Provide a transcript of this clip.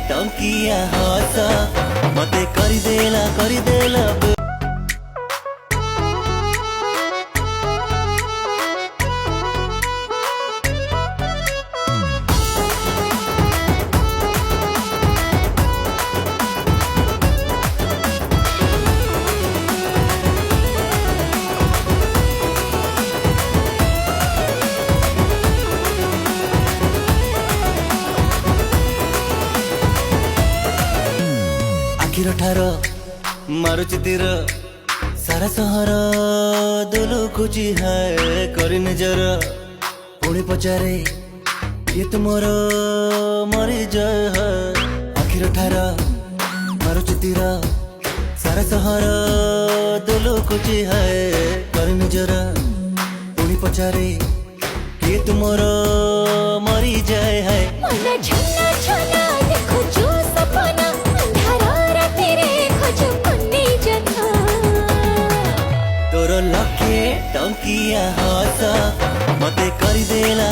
टंकिया हस मते करदेला आखिर ठार मारुची तीर सारा सहर दुलु खुची है करी निजर पुणी पचारे ये तुमर मरी जय है। आखिर ठार मारुची तीर सारा सहर दुलु खुची है करी निजर पुणी पचारे ये तुमर मरी जय है। तोर लखे टंकिया हस मते करदेला